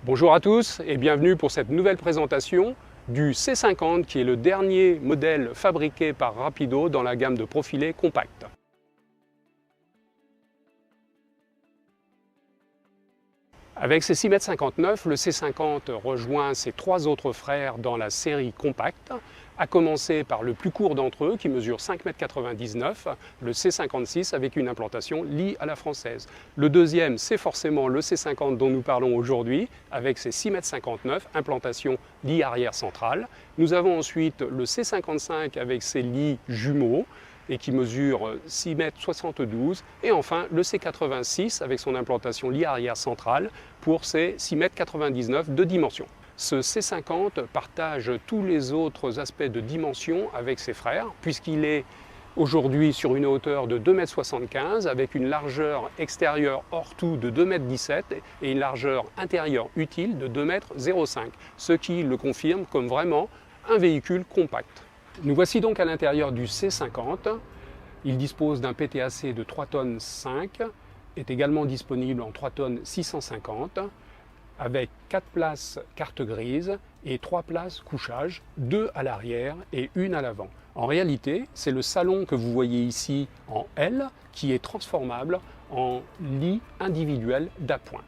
Bonjour à tous et bienvenue pour cette nouvelle présentation du C50 qui est le dernier modèle fabriqué par Rapido dans la gamme de profilés compacts. Avec ses 6,59 m, le C50 rejoint ses trois autres frères dans la série compacte, à commencer par le plus court d'entre eux qui mesure 5,99 m, le C56 avec une implantation lit à la française. Le deuxième, c'est forcément le C50 dont nous parlons aujourd'hui, avec ses 6,59 m, implantation lit arrière centrale. Nous avons ensuite le C55 avec ses lits jumeaux, et qui mesure 6,72 m, et enfin le C86 avec son implantation lit arrière centrale pour ses 6,99 m de dimension. Ce C50 partage tous les autres aspects de dimension avec ses frères, puisqu'il est aujourd'hui sur une hauteur de 2,75 m avec une largeur extérieure hors tout de 2,17 m et une largeur intérieure utile de 2,05 m, ce qui le confirme comme vraiment un véhicule compact. Nous voici donc à l'intérieur du C50. Il dispose d'un PTAC de 3,5 tonnes, est également disponible en 3 tonnes 650, avec 4 places carte grise et 3 places couchage, 2 à l'arrière et 1 à l'avant. En réalité, c'est le salon que vous voyez ici en L qui est transformable en lit individuel d'appoint.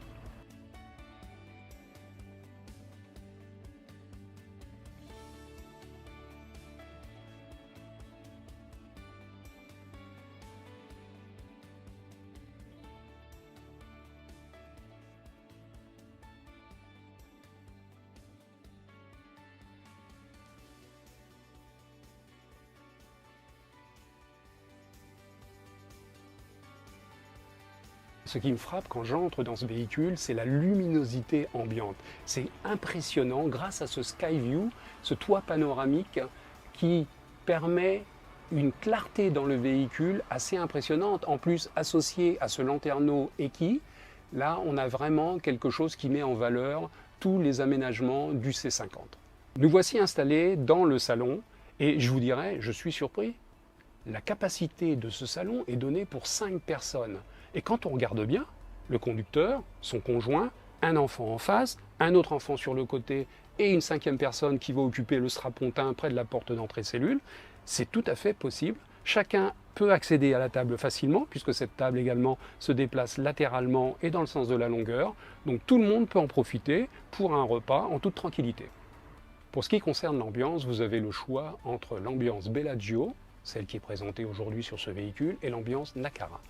Ce qui me frappe quand j'entre dans ce véhicule, c'est la luminosité ambiante. C'est impressionnant grâce à ce Skyview, ce toit panoramique qui permet une clarté dans le véhicule assez impressionnante. En plus, associé à ce lanterneau équipé, là on a vraiment quelque chose qui met en valeur tous les aménagements du C50. Nous voici installés dans le salon et je vous dirais, je suis surpris. La capacité de ce salon est donnée pour 5 personnes. Et quand on regarde bien, le conducteur, son conjoint, un enfant en face, un autre enfant sur le côté et une 5e personne qui va occuper le strapontin près de la porte d'entrée cellule, c'est tout à fait possible. Chacun peut accéder à la table facilement puisque cette table également se déplace latéralement et dans le sens de la longueur. Donc tout le monde peut en profiter pour un repas en toute tranquillité. Pour ce qui concerne l'ambiance, vous avez le choix entre l'ambiance Bellagio, celle qui est présentée aujourd'hui sur ce véhicule, et l'ambiance Nakara.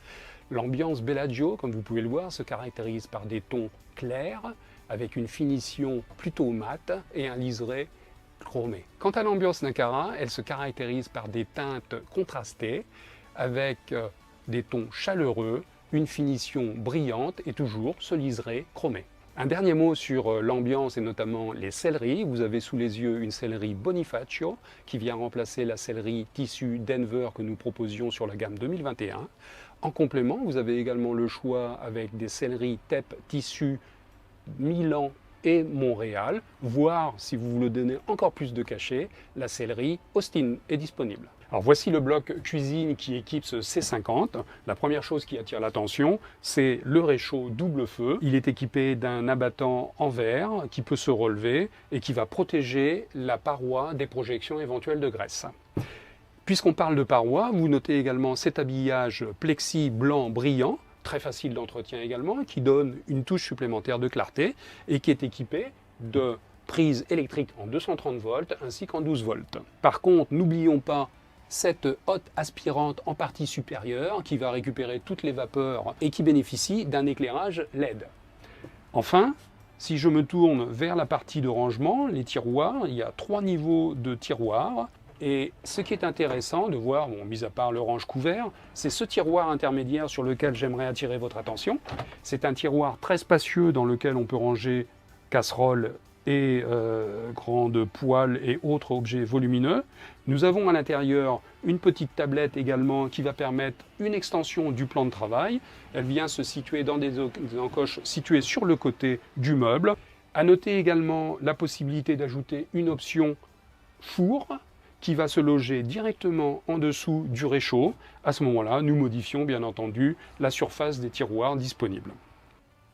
L'ambiance Bellagio, comme vous pouvez le voir, se caractérise par des tons clairs, avec une finition plutôt mate et un liseré chromé. Quant à l'ambiance Nakara, elle se caractérise par des teintes contrastées, avec des tons chaleureux, une finition brillante et toujours ce liseré chromé. Un dernier mot sur l'ambiance et notamment les selleries. Vous avez sous les yeux une sellerie Bonifacio qui vient remplacer la sellerie tissu Denver que nous proposions sur la gamme 2021. En complément, vous avez également le choix avec des selleries TEP tissu Milan et Montréal, voire, si vous voulez donner encore plus de cachet, la sellerie Austin est disponible. Alors voici le bloc cuisine qui équipe ce C50. La première chose qui attire l'attention, c'est le réchaud double feu. Il est équipé d'un abattant en verre qui peut se relever et qui va protéger la paroi des projections éventuelles de graisse. Puisqu'on parle de paroi, vous notez également cet habillage plexi blanc brillant, très facile d'entretien également, qui donne une touche supplémentaire de clarté et qui est équipé de prises électriques en 230 volts ainsi qu'en 12 volts. Par contre, n'oublions pas cette hotte aspirante en partie supérieure qui va récupérer toutes les vapeurs et qui bénéficie d'un éclairage LED. Enfin, si je me tourne vers la partie de rangement, les tiroirs, il y a 3 niveaux de tiroirs. Et ce qui est intéressant de voir, bon, mis à part le range-couvert, c'est ce tiroir intermédiaire sur lequel j'aimerais attirer votre attention. C'est un tiroir très spacieux dans lequel on peut ranger casseroles et grandes poêles et autres objets volumineux. Nous avons à l'intérieur une petite tablette également qui va permettre une extension du plan de travail. Elle vient se situer dans des encoches situées sur le côté du meuble. À noter également la possibilité d'ajouter une option four qui va se loger directement en dessous du réchaud. À ce moment-là, nous modifions bien entendu la surface des tiroirs disponibles.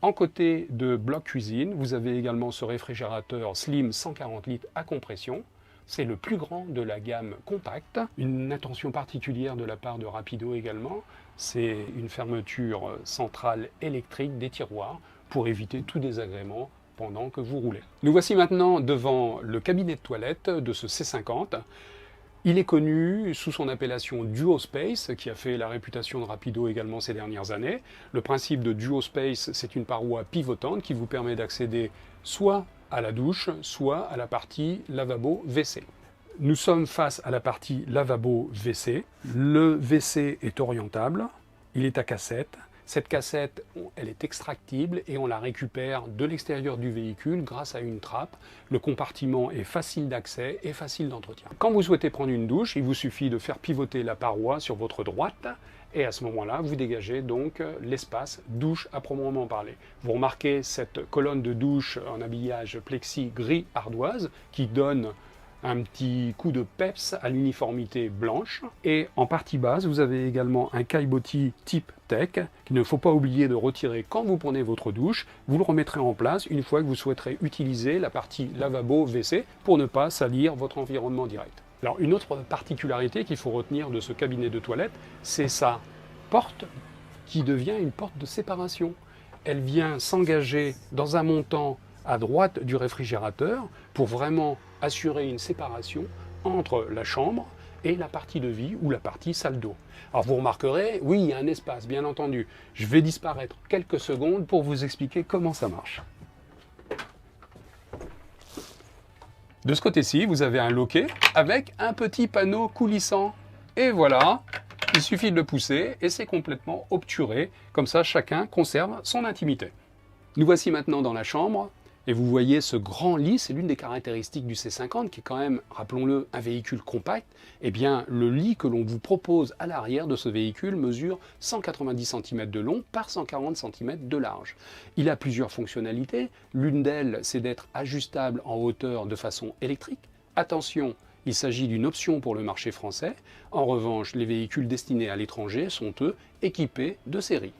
En côté de bloc cuisine, vous avez également ce réfrigérateur Slim 140 litres à compression. C'est le plus grand de la gamme compacte. Une attention particulière de la part de Rapido également, c'est une fermeture centrale électrique des tiroirs pour éviter tout désagrément pendant que vous roulez. Nous voici maintenant devant le cabinet de toilette de ce C50. Il est connu sous son appellation DuoSpace, qui a fait la réputation de Rapido également ces dernières années. Le principe de DuoSpace, c'est une paroi pivotante qui vous permet d'accéder soit à la douche, soit à la partie lavabo-WC. Nous sommes face à la partie lavabo-WC. Le WC est orientable, il est à cassette. Cette cassette, elle est extractible et on la récupère de l'extérieur du véhicule grâce à une trappe. Le compartiment est facile d'accès et facile d'entretien. Quand vous souhaitez prendre une douche, il vous suffit de faire pivoter la paroi sur votre droite et à ce moment-là, vous dégagez donc l'espace douche à proprement parler. Vous remarquez cette colonne de douche en habillage plexi gris ardoise qui donne un petit coup de peps à l'uniformité blanche. Et en partie basse, vous avez également un caillebotis type tech qu'il ne faut pas oublier de retirer quand vous prenez votre douche. Vous le remettrez en place une fois que vous souhaiterez utiliser la partie lavabo-WC pour ne pas salir votre environnement direct. Alors une autre particularité qu'il faut retenir de ce cabinet de toilette, c'est sa porte qui devient une porte de séparation. Elle vient s'engager dans un montant à droite du réfrigérateur pour vraiment assurer une séparation entre la chambre et la partie de vie ou la partie salle d'eau. Alors vous remarquerez, oui, il y a un espace, bien entendu. Je vais disparaître quelques secondes pour vous expliquer comment ça marche. De ce côté-ci, vous avez un loquet avec un petit panneau coulissant. Et voilà, il suffit de le pousser et c'est complètement obturé. Comme ça, chacun conserve son intimité. Nous voici maintenant dans la chambre. Et vous voyez ce grand lit, c'est l'une des caractéristiques du C50 qui est quand même, rappelons-le, un véhicule compact. Eh bien, le lit que l'on vous propose à l'arrière de ce véhicule mesure 190 cm de long par 140 cm de large. Il a plusieurs fonctionnalités. L'une d'elles, c'est d'être ajustable en hauteur de façon électrique. Attention, il s'agit d'une option pour le marché français. En revanche, les véhicules destinés à l'étranger sont, eux, équipés de série.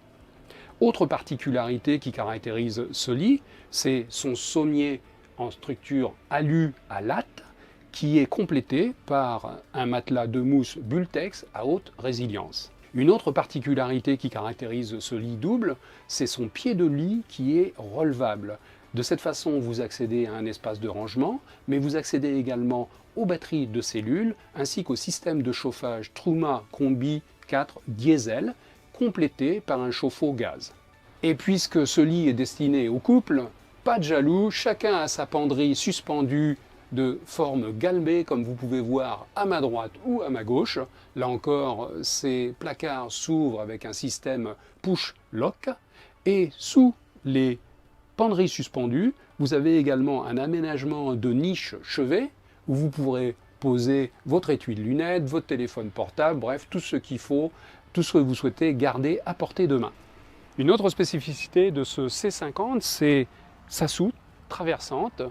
Autre particularité qui caractérise ce lit, c'est son sommier en structure alu à latte qui est complété par un matelas de mousse Bultex à haute résilience. Une autre particularité qui caractérise ce lit double, c'est son pied de lit qui est relevable. De cette façon, vous accédez à un espace de rangement, mais vous accédez également aux batteries de cellules ainsi qu'au système de chauffage Truma Combi 4 Diesel, complété par un chauffe-eau gaz. Et puisque ce lit est destiné au couple, pas de jaloux, chacun a sa penderie suspendue de forme galbée, comme vous pouvez voir à ma droite ou à ma gauche. Là encore, ces placards s'ouvrent avec un système push-lock. Et sous les penderies suspendues, vous avez également un aménagement de niche chevet, où vous pourrez poser votre étui de lunettes, votre téléphone portable, bref, tout ce qu'il faut, tout ce que vous souhaitez garder à portée de main. Une autre spécificité de ce C50, c'est sa soute traversante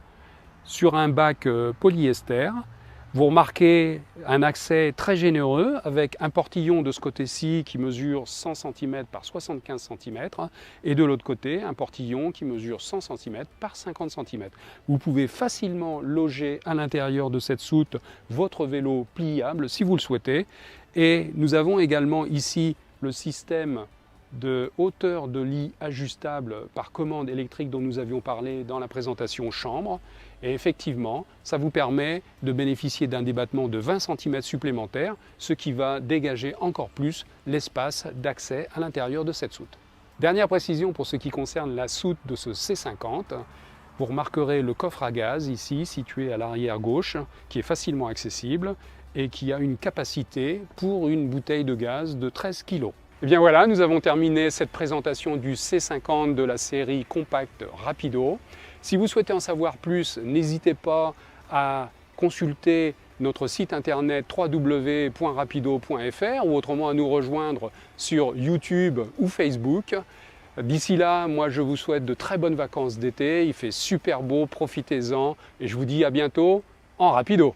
sur un bac polyester. Vous remarquez un accès très généreux avec un portillon de ce côté-ci qui mesure 100 cm par 75 cm et de l'autre côté un portillon qui mesure 100 cm par 50 cm. Vous pouvez facilement loger à l'intérieur de cette soute votre vélo pliable si vous le souhaitez. Et nous avons également ici le système de hauteur de lit ajustable par commande électrique dont nous avions parlé dans la présentation chambre. Et effectivement, ça vous permet de bénéficier d'un débattement de 20 cm supplémentaires, ce qui va dégager encore plus l'espace d'accès à l'intérieur de cette soute. Dernière précision pour ce qui concerne la soute de ce C50. Vous remarquerez le coffre à gaz ici, situé à l'arrière gauche, qui est facilement accessible et qui a une capacité pour une bouteille de gaz de 13 kg. Et bien voilà, nous avons terminé cette présentation du C50 de la série Compact Rapido. Si vous souhaitez en savoir plus, n'hésitez pas à consulter notre site internet www.rapido.fr ou autrement à nous rejoindre sur YouTube ou Facebook. D'ici là, moi je vous souhaite de très bonnes vacances d'été, il fait super beau, profitez-en et je vous dis à bientôt en Rapido.